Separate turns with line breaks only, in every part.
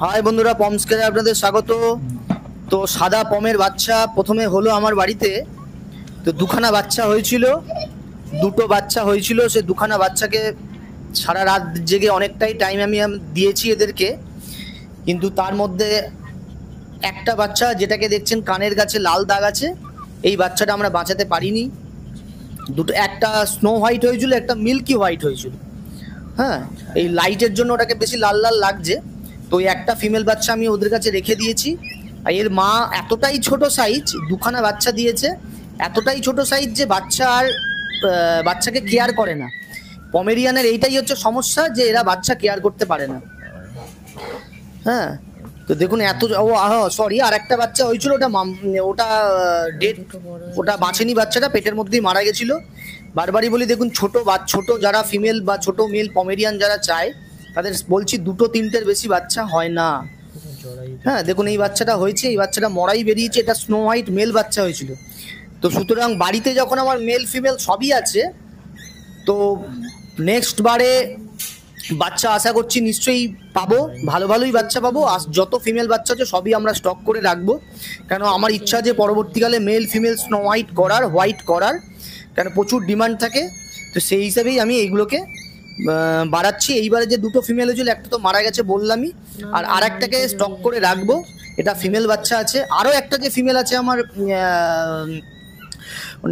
High বন্ধুরা, পমস্কেরে আপনাদের স্বাগত। তো সাদা পমের বাচ্চা প্রথমে হলো আমার বাড়িতে। তো দুখানা বাচ্চা হয়েছিল, দুটো বাচ্চা হয়েছিল। সে দুখানা বাচ্চাকে সারা রাত জেগে অনেকটাই টাইম আমি দিয়েছি এদেরকে, কিন্তু তার মধ্যে একটা বাচ্চা যেটাকে দেখছেন কানের কাছে লাল দাগ আছে, এই বাচ্চাটা আমরা বাঁচাতে পারিনি। দুটো, একটা স্নো হোয়াইট হয়েছিল, একটা মিল্কি হোয়াইট হয়েছিল। হ্যাঁ, এই লাইটের জন্য ওটাকে বেশি লাল লাল লাগছে। তো একটা ফিমেল বাচ্চা আমি ওদের কাছে রেখে দিয়েছি। আর এর মা এতটাই ছোট সাইজ, দুখানা বাচ্চা দিয়েছে, এতটাই ছোট সাইজ যে বাচ্চা আর বাচ্চাকে কেয়ার করে না। পমেরিয়ানের এইটাই হচ্ছে সমস্যা, যে এরা বাচ্চা কেয়ার করতে পারে না। হ্যাঁ, তো দেখুন এত, ও সরি, আর একটা বাচ্চা হয়েছিল, ওটা ডেড, ওটা বাঁচেনি, বাচ্চাটা পেটের মধ্যেই মারা গেছিল। বারবারই বলি, দেখুন ছোট যারা ফিমেল বা ছোট মেল পমেরিয়ান যারা চায়, তাদের বলছি দুটো তিনটের বেশি বাচ্চা হয় না। হ্যাঁ, দেখুন এই বাচ্চাটা হয়েছে, এই বাচ্চাটা মরাই বেরিয়েছে, এটা স্নো হোয়াইট মেল বাচ্চা হয়েছিল। তো সুতরাং বাড়িতে যখন আমার মেল ফিমেল সবই আছে, তো নেক্সট বারে বাচ্চা আশা করছি নিশ্চয়ই পাবো, ভালো ভালোই বাচ্চা পাবো। আর যত ফিমেল বাচ্চা আছে সবই আমরা স্টক করে রাখবো, কেন আমার ইচ্ছা যে পরবর্তীকালে মেল ফিমেল স্নো হোয়াইট করার, কেন প্রচুর ডিমান্ড থাকে। তো সেই হিসাবেই আমি এইগুলোকে বাড়াচ্ছি। এইবারে যে দুটো ফিমেল হয়েছিল, একটা তো মারা গেছে বললামই, আর একটাকে স্টক করে রাখবো, এটা ফিমেল বাচ্চা আছে। আরও একটা যে ফিমেল আছে আমার,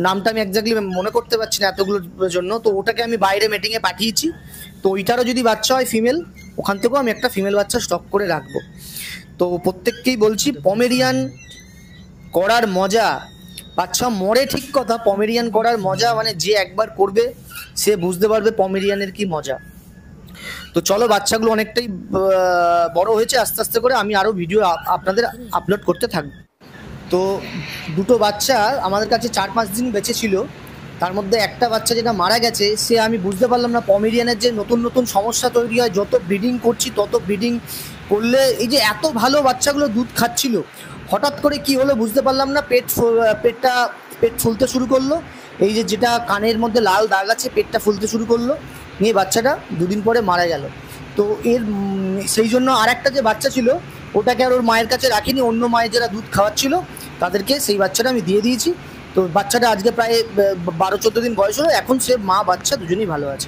নামটা আমি এক্স্যাক্টলি মনে করতে পারছি না এতগুলোর জন্য, তো ওটাকে আমি বাইরে মিটিংয়ে পাঠিয়েছি। তো ওইটারও যদি বাচ্চা হয় ফিমেল, ওখান থেকেও আমি একটা ফিমেল বাচ্চা স্টক করে রাখবো। তো প্রত্যেককেই বলছি, পমেরিয়ান করার মজা, বাচ্চা মরে ঠিক কথা, পমেরিয়ান করার মজা মানে যে একবার করবে সে বুঝতে পারবে পমেরিয়ানের কি মজা। তো চলো, বাচ্চাগুলো অনেকটাই বড় হয়েছে, আস্তে আস্তে করে আমি আরও ভিডিও আপনাদের আপলোড করতে থাকবো। তো দুটো বাচ্চা আমাদের কাছে 4-5 দিন বেঁচে ছিল, তার মধ্যে একটা বাচ্চা যেটা মারা গেছে, সে আমি বুঝতে পারলাম না পমেরিয়ানের যে নতুন নতুন সমস্যা তৈরি হয়, যত ব্রিডিং করছি তত ব্রিডিং করলে, এই যে এত ভালো বাচ্চাগুলো দুধ খাচ্ছিল, হঠাৎ করে কি হলো বুঝতে পারলাম না, পেট ফুলতে শুরু করলো। এই যে যেটা কানের মধ্যে লাল দাগ আছে, পেটটা ফুলতে শুরু করলো, নিয়ে বাচ্চাটা দুদিন পরে মারা গেল। তো এর সেই জন্য আর একটা যে বাচ্চা ছিল, ওটাকে আর ওর মায়ের কাছে রাখিনি, অন্য মায়ের যারা দুধ খাওয়াচ্ছিল তাদেরকে সেই বাচ্চাটা আমি দিয়ে দিয়েছি। তো বাচ্চাটা আজকে প্রায় 12-14 দিন বয়স হলো, এখন সে মা বাচ্চা দুজনেই ভালো আছে।